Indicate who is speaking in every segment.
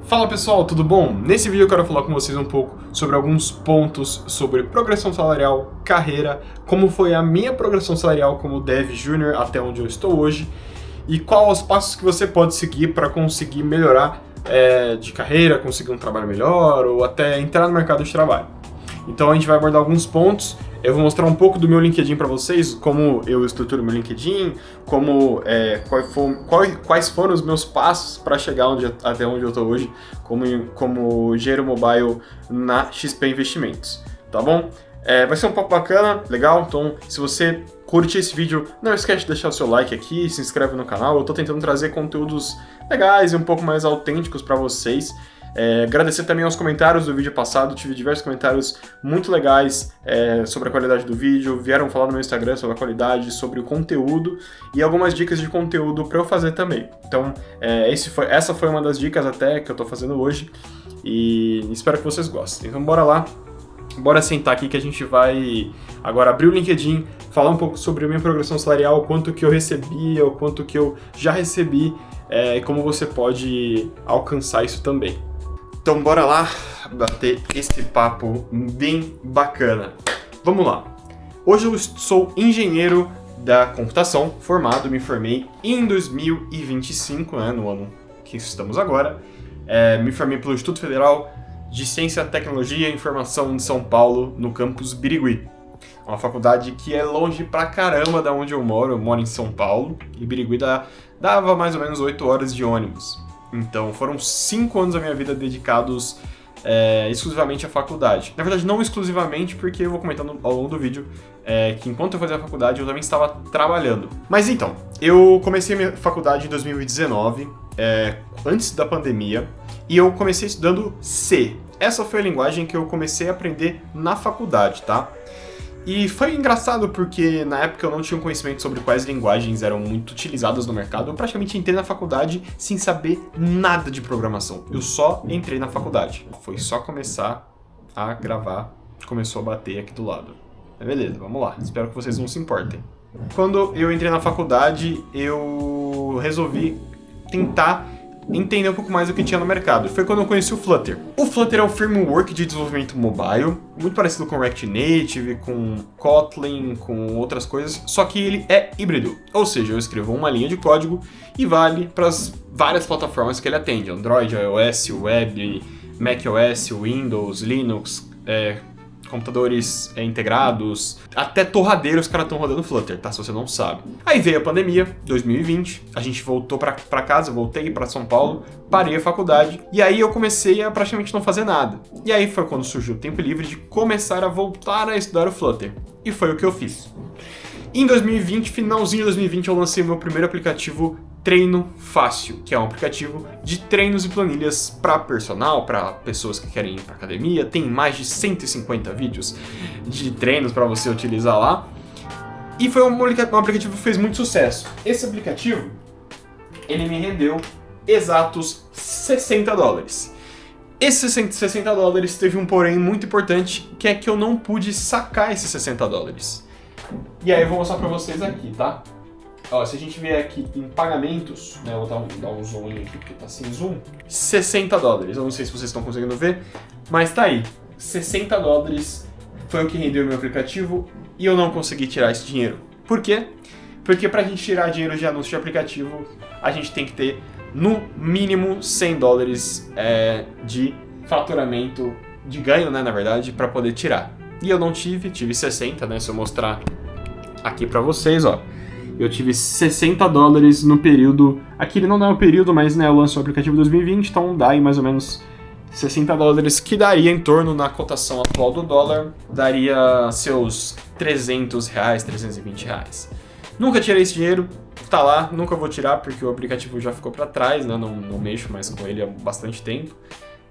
Speaker 1: Fala pessoal, tudo bom? Nesse vídeo eu quero falar com vocês um pouco sobre alguns pontos sobre progressão salarial, carreira, como foi a minha progressão salarial como Dev Júnior até onde eu estou hoje e quais os passos que você pode seguir para conseguir melhorar de carreira, conseguir um trabalho melhor ou até entrar no mercado de trabalho. Então a gente vai abordar alguns pontos. Eu vou mostrar um pouco do meu LinkedIn para vocês, como eu estruturo meu LinkedIn, quais foram os meus passos para chegar até onde eu estou hoje como engenheiro mobile na XP Investimentos, tá bom? Vai ser um papo bacana, legal, então se você curte esse vídeo, não esquece de deixar o seu like aqui, se inscreve no canal. Eu estou tentando trazer conteúdos legais e um pouco mais autênticos para vocês. Agradecer também aos comentários do vídeo passado, tive diversos comentários muito legais sobre a qualidade do vídeo, vieram falar no meu Instagram sobre a qualidade, sobre o conteúdo e algumas dicas de conteúdo para eu fazer também. Então, essa foi uma das dicas até que eu tô fazendo hoje e espero que vocês gostem. Então, bora lá, bora sentar aqui que a gente vai agora abrir o LinkedIn, falar um pouco sobre a minha progressão salarial, o quanto que eu recebia, o quanto que eu já recebi e como você pode alcançar isso também. Então bora lá bater esse papo bem bacana. Vamos lá. Hoje eu sou engenheiro da computação, me formei em 2025, no ano que estamos agora. Me formei pelo Instituto Federal de Ciência, Tecnologia e Informação de São Paulo, no campus Birigui. Uma faculdade que é longe pra caramba da onde eu moro em São Paulo, e Birigui dava mais ou menos 8 horas de ônibus. Então foram 5 anos da minha vida dedicados exclusivamente à faculdade. Na verdade, não exclusivamente, porque eu vou comentando ao longo do vídeo que enquanto eu fazia a faculdade eu também estava trabalhando. Mas então, eu comecei a minha faculdade em 2019, antes da pandemia, e eu comecei estudando C. Essa foi a linguagem que eu comecei a aprender na faculdade, tá? E foi engraçado porque na época eu não tinha um conhecimento sobre quais linguagens eram muito utilizadas no mercado. Eu praticamente entrei na faculdade sem saber nada de programação. Eu só entrei na faculdade. Foi só começar a gravar, começou a bater aqui do lado. Beleza, vamos lá. Espero que vocês não se importem. Quando eu entrei na faculdade, eu resolvi tentar entender um pouco mais do que tinha no mercado. Foi quando eu conheci o Flutter. O Flutter é um framework de desenvolvimento mobile, muito parecido com React Native, com Kotlin, com outras coisas, só que ele é híbrido. Ou seja, eu escrevo uma linha de código e vale para as várias plataformas que ele atende: Android, iOS, Web, macOS, Windows, Linux, computadores integrados, até torradeiros os caras estão rodando Flutter, tá? Se você não sabe. Aí veio a pandemia, 2020, a gente voltou pra casa, voltei pra São Paulo, parei a faculdade, e aí eu comecei a praticamente não fazer nada. E aí foi quando surgiu o tempo livre de começar a voltar a estudar o Flutter. E foi o que eu fiz. Em 2020, finalzinho de 2020, eu lancei o meu primeiro aplicativo Treino Fácil, que é um aplicativo de treinos e planilhas para personal, para pessoas que querem ir para academia. Tem mais de 150 vídeos de treinos para você utilizar lá. E foi um aplicativo que fez muito sucesso. Esse aplicativo, ele me rendeu exatos $60. Esses $60 teve um porém muito importante, que é que eu não pude sacar esses $60. E aí eu vou mostrar para vocês aqui, tá? Ó, se a gente vier aqui em pagamentos, né, eu vou dar um zoom aqui porque tá sem zoom, $60. Eu não sei se vocês estão conseguindo ver, mas tá aí. $60 foi o que rendeu o meu aplicativo e eu não consegui tirar esse dinheiro. Por quê? Porque pra gente tirar dinheiro de anúncio de aplicativo, a gente tem que ter no mínimo $100 de faturamento, de ganho, né, na verdade, pra poder tirar. E eu não tive 60, né, se eu mostrar aqui pra vocês, ó. Eu tive $60 no período. Aqui ele não dá um período, mas né, eu lanço o aplicativo em 2020, então dá aí mais ou menos $60, que daria em torno, na cotação atual do dólar, daria seus R$300, R$320. Nunca tirei esse dinheiro, tá lá, nunca vou tirar porque o aplicativo já ficou pra trás, né? Não mexo mais com ele há bastante tempo.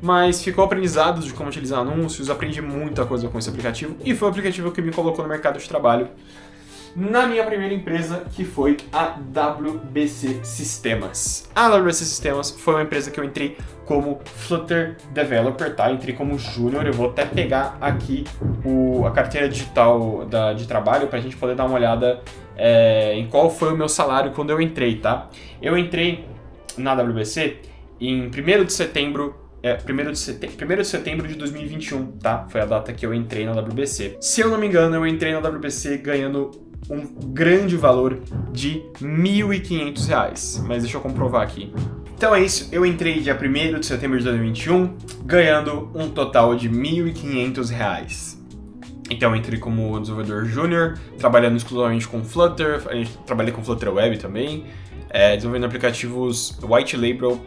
Speaker 1: Mas ficou aprendizado de como utilizar anúncios, aprendi muita coisa com esse aplicativo e foi o aplicativo que me colocou no mercado de trabalho na minha primeira empresa, que foi a WBC Sistemas. A WBC Sistemas foi uma empresa que eu entrei como Flutter Developer, tá? Entrei como Júnior. Eu vou até pegar aqui a carteira digital de trabalho pra gente poder dar uma olhada em qual foi o meu salário quando eu entrei, tá? Eu entrei na WBC em 1º de setembro, 1º de setembro de 2021, tá? Foi a data que eu entrei na WBC. Se eu não me engano, eu entrei na WBC ganhando um grande valor de R$ 1.500, mas deixa eu comprovar aqui. Então é isso, eu entrei dia 1º de setembro de 2021, ganhando um total de R$ 1.500. Então eu entrei como desenvolvedor júnior, trabalhando exclusivamente com Flutter, trabalhei com Flutter Web também, desenvolvendo aplicativos white label,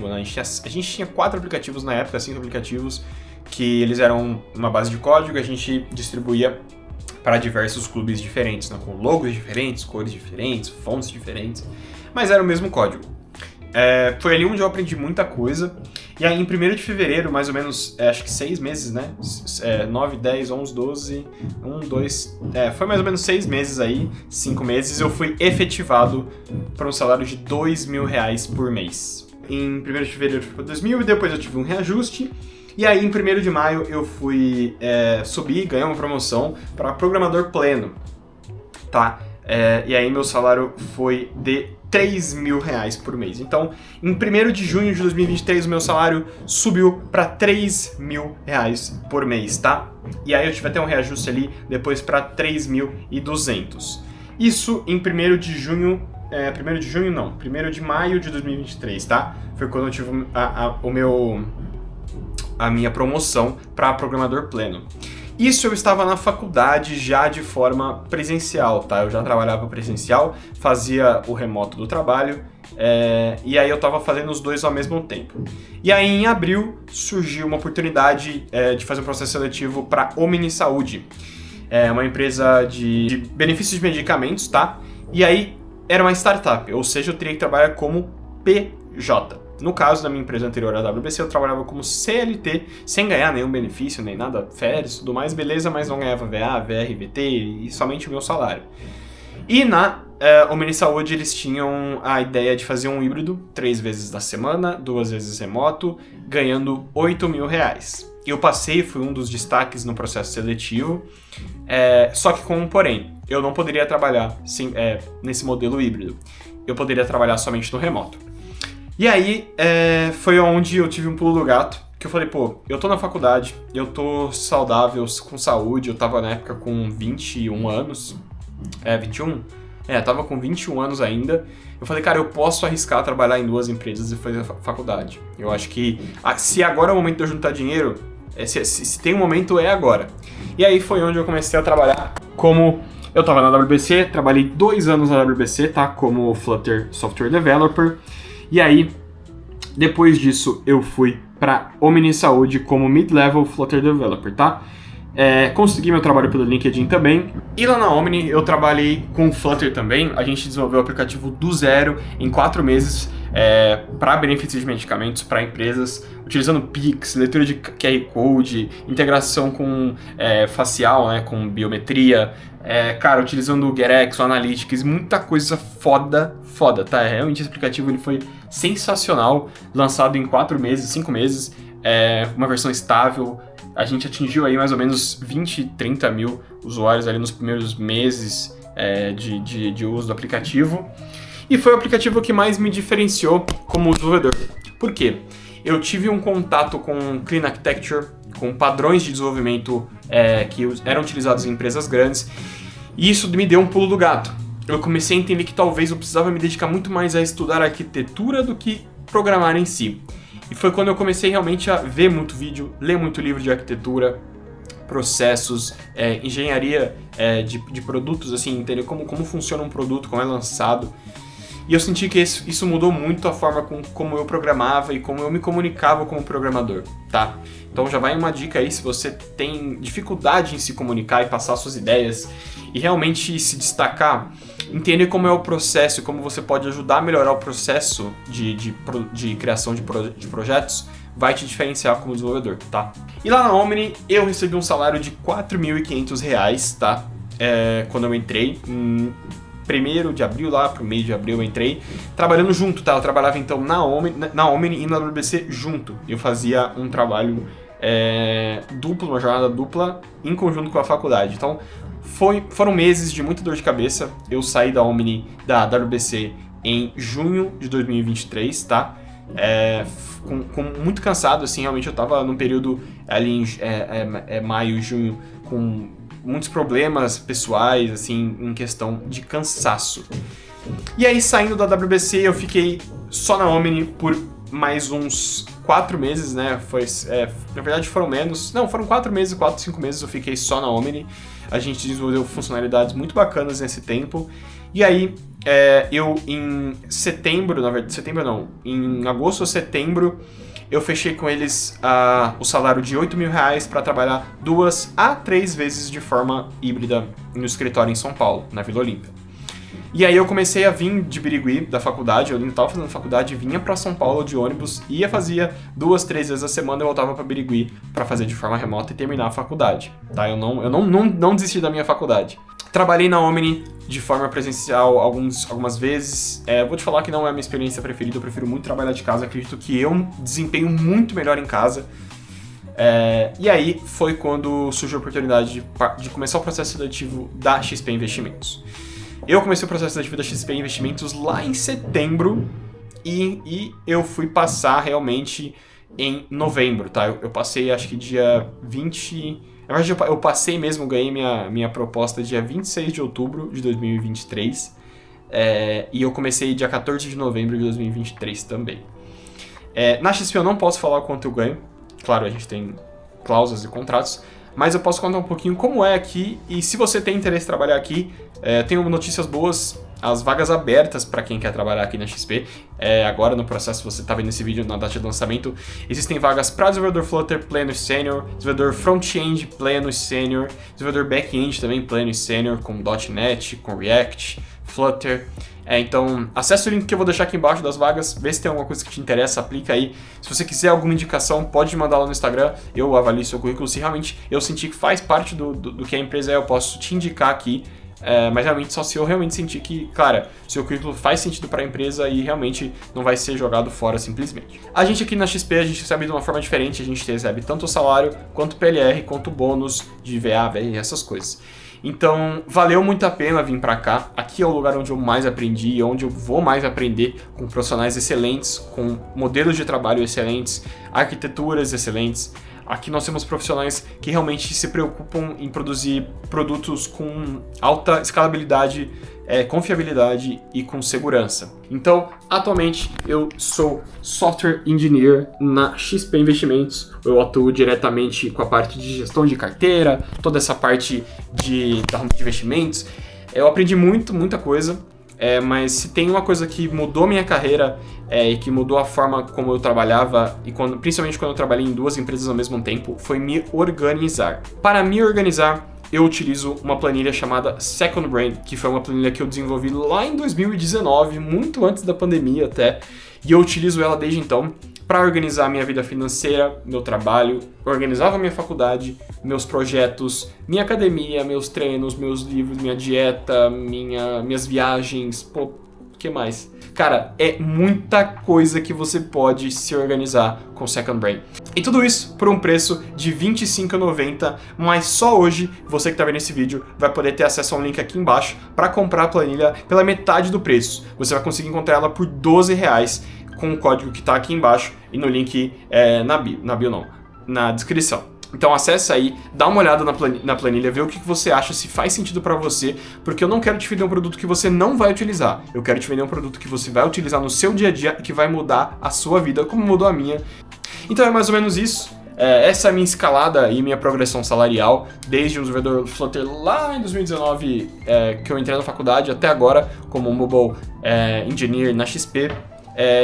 Speaker 1: né? A gente tinha 4 aplicativos na época, 5 aplicativos, que eles eram uma base de código, a gente distribuía para diversos clubes diferentes, né? Com logos diferentes, cores diferentes, fontes diferentes, mas era o mesmo código. Foi ali onde eu aprendi muita coisa. E aí, em 1º de fevereiro, mais ou menos, acho que 6 meses, né? 9, 10, 11, 12, 1, 2... foi mais ou menos 6 meses aí, 5 meses, eu fui efetivado para um salário de R$ 2.000 por mês. Em 1º de fevereiro foi para 2.000 e depois eu tive um reajuste. E aí, em 1º de maio, eu fui subir, ganhar uma promoção para programador pleno, tá? E aí, meu salário foi de R$ 3.000 por mês. Então, em 1º de junho de 2023, o meu salário subiu para R$ 3.000 por mês, tá? E aí eu tive até um reajuste ali, depois para 3.200. Isso em 1º de junho... 1º de junho não, 1º de maio de 2023, tá? Foi quando eu tive a minha promoção para programador pleno. Isso eu estava na faculdade já de forma presencial, tá? Eu já trabalhava presencial, fazia o remoto do trabalho, e aí eu estava fazendo os dois ao mesmo tempo. E aí em abril surgiu uma oportunidade de fazer um processo seletivo para Omni Saúde, uma empresa de benefícios de medicamentos, tá? E aí era uma startup, ou seja, eu teria que trabalhar como PJ. No caso da minha empresa anterior à WBC, eu trabalhava como CLT, sem ganhar nenhum benefício, nem nada, férias, tudo mais, beleza, mas não ganhava VA, VR, VT e somente o meu salário. E na Omni Saúde, eles tinham a ideia de fazer um híbrido, 3 vezes na semana, 2 vezes remoto, ganhando R$ 8.000. Eu passei, fui um dos destaques no processo seletivo, só que com um porém, eu não poderia trabalhar nesse modelo híbrido, eu poderia trabalhar somente no remoto. E aí, foi onde eu tive um pulo do gato, que eu falei, pô, eu tô na faculdade, eu tô saudável, com saúde, eu tava na época com 21 anos, 21? Tava com 21 anos ainda. Eu falei, cara, eu posso arriscar trabalhar em 2 empresas e fazer faculdade. Eu acho que, se agora é o momento de eu juntar dinheiro, se tem um momento, é agora. E aí foi onde eu comecei a trabalhar como... Eu tava na WBC, trabalhei 2 anos na WBC, tá? Como Flutter Software Developer. E aí, depois disso, eu fui para Omni Saúde como Mid-Level Flutter Developer, tá? Consegui meu trabalho pelo LinkedIn também. E lá na Omni, eu trabalhei com Flutter também. A gente desenvolveu o aplicativo do zero em 4 meses para benefícios de medicamentos para empresas, utilizando Pix, leitura de QR Code, integração com facial, né, com biometria, utilizando o Gerex, o Analytics, muita coisa foda, tá? Realmente esse aplicativo ele foi sensacional, lançado em 4 meses, 5 meses, uma versão estável. A gente atingiu aí mais ou menos 20, 30 mil usuários ali nos primeiros meses de uso do aplicativo. E foi o aplicativo que mais me diferenciou como desenvolvedor. Por quê? Eu tive um contato com Clean Architecture, com padrões de desenvolvimento que eram utilizados em empresas grandes, e isso me deu um pulo do gato. Eu comecei a entender que talvez eu precisava me dedicar muito mais a estudar arquitetura do que programar em si. E foi quando eu comecei realmente a ver muito vídeo, ler muito livro de arquitetura, processos, engenharia de produtos, assim, entender como funciona um produto, como é lançado. E eu senti que isso mudou muito a forma como eu programava e como eu me comunicava como programador, tá? Então já vai uma dica aí, se você tem dificuldade em se comunicar e passar suas ideias e realmente se destacar, entender como é o processo e como você pode ajudar a melhorar o processo de criação de projetos, vai te diferenciar como desenvolvedor, tá? E lá na Omni eu recebi um salário de R$ 4.500, tá? Quando eu entrei, 1º de abril, lá pro meio de abril eu entrei, trabalhando junto, tá? Eu trabalhava então na Omni e na WBC junto. Eu fazia um trabalho duplo, uma jornada dupla, em conjunto com a faculdade. Então, foram meses de muita dor de cabeça. Eu saí da Omni, da WBC, em junho de 2023, tá? com muito cansado, assim, realmente eu tava num período ali em maio, junho, com muitos problemas pessoais, assim, em questão de cansaço. E aí, saindo da WBC, eu fiquei só na Omni por mais uns 4 meses, né? Na verdade foram menos. Não, foram 4 meses, 4, 5 meses eu fiquei só na Omni. A gente desenvolveu funcionalidades muito bacanas nesse tempo. E aí, eu em setembro, na verdade, setembro não, em agosto ou setembro, eu fechei com eles o salário de R$8.000 para trabalhar 2 a 3 vezes de forma híbrida no escritório em São Paulo, na Vila Olímpia. E aí eu comecei a vir de Birigui, da faculdade, eu ainda estava fazendo faculdade, vinha para São Paulo de ônibus, fazia 2, 3 vezes a semana, eu voltava para Birigui para fazer de forma remota e terminar a faculdade, tá? Eu não desisti da minha faculdade. Trabalhei na Omni de forma presencial algumas vezes. Vou te falar que não é a minha experiência preferida, eu prefiro muito trabalhar de casa, acredito que eu desempenho muito melhor em casa. E aí foi quando surgiu a oportunidade de começar o processo seletivo da XP Investimentos. Eu comecei o processo seletivo da XP Investimentos lá em setembro e eu fui passar realmente em novembro, tá? Eu passei acho que dia 20... Na verdade eu passei mesmo, ganhei minha proposta dia 26 de outubro de 2023 e eu comecei dia 14 de novembro de 2023 também. Na XP eu não posso falar quanto eu ganho, claro, a gente tem cláusulas e contratos, mas eu posso contar um pouquinho como é aqui, e se você tem interesse em trabalhar aqui, tenho notícias boas, as vagas abertas para quem quer trabalhar aqui na XP. Agora no processo, você está vendo esse vídeo na data de lançamento, existem vagas para desenvolvedor Flutter pleno e sênior, desenvolvedor front-end pleno e sênior, desenvolvedor back-end também pleno e sênior, com .NET, com React, Flutter. Então, acesse o link que eu vou deixar aqui embaixo das vagas, vê se tem alguma coisa que te interessa, aplica aí. Se você quiser alguma indicação, pode mandar lá no Instagram, eu avalio seu currículo. Se realmente eu sentir que faz parte do que a empresa eu posso te indicar aqui. Mas realmente só se eu realmente sentir que, cara, seu currículo faz sentido para a empresa e realmente não vai ser jogado fora simplesmente. A gente aqui na XP, a gente recebe de uma forma diferente, a gente recebe tanto o salário, quanto o PLR, quanto o bônus de VA, VR, essas coisas. Então, valeu muito a pena vir para cá. Aqui é o lugar onde eu mais aprendi, onde eu vou mais aprender com profissionais excelentes, com modelos de trabalho excelentes, arquiteturas excelentes. Aqui nós temos profissionais que realmente se preocupam em produzir produtos com alta escalabilidade, confiabilidade e com segurança. Então, atualmente eu sou Software Engineer na XP Investimentos. Eu atuo diretamente com a parte de gestão de carteira, toda essa parte de investimentos. Eu aprendi muita coisa. Mas se tem uma coisa que mudou minha carreira e que mudou a forma como eu trabalhava, e principalmente quando eu trabalhei em 2 empresas ao mesmo tempo, foi me organizar. Para me organizar, eu utilizo uma planilha chamada Second Brain, que foi uma planilha que eu desenvolvi lá em 2019, muito antes da pandemia até, e eu utilizo ela desde então para organizar minha vida financeira, meu trabalho, organizava minha faculdade, meus projetos, minha academia, meus treinos, meus livros, minha dieta, minhas viagens, o que mais? Cara, é muita coisa que você pode se organizar com Second Brain. E tudo isso por um preço de R$ 25,90, mas só hoje, você que está vendo esse vídeo, vai poder ter acesso a um link aqui embaixo para comprar a planilha pela metade do preço. Você vai conseguir encontrar ela por R$ 12,00 com o código que está aqui embaixo e no link na descrição. Então acessa aí, dá uma olhada na planilha, vê o que você acha, se faz sentido para você, porque eu não quero te vender um produto que você não vai utilizar. Eu quero te vender um produto que você vai utilizar no seu dia a dia e que vai mudar a sua vida, como mudou a minha. Então é mais ou menos isso. Essa é a minha escalada e minha progressão salarial, desde um desenvolvedor Flutter lá em 2019, que eu entrei na faculdade, até agora como Mobile Engineer na XP.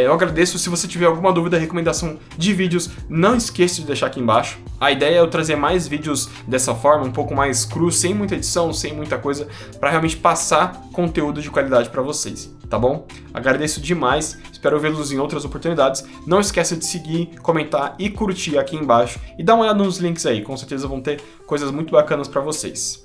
Speaker 1: Eu agradeço. Se você tiver alguma dúvida, recomendação de vídeos, não esqueça de deixar aqui embaixo. A ideia é eu trazer mais vídeos dessa forma, um pouco mais cru, sem muita edição, sem muita coisa, para realmente passar conteúdo de qualidade para vocês, tá bom? Agradeço demais, espero vê-los em outras oportunidades. Não esqueça de seguir, comentar e curtir aqui embaixo e dar uma olhada nos links aí, com certeza vão ter coisas muito bacanas para vocês.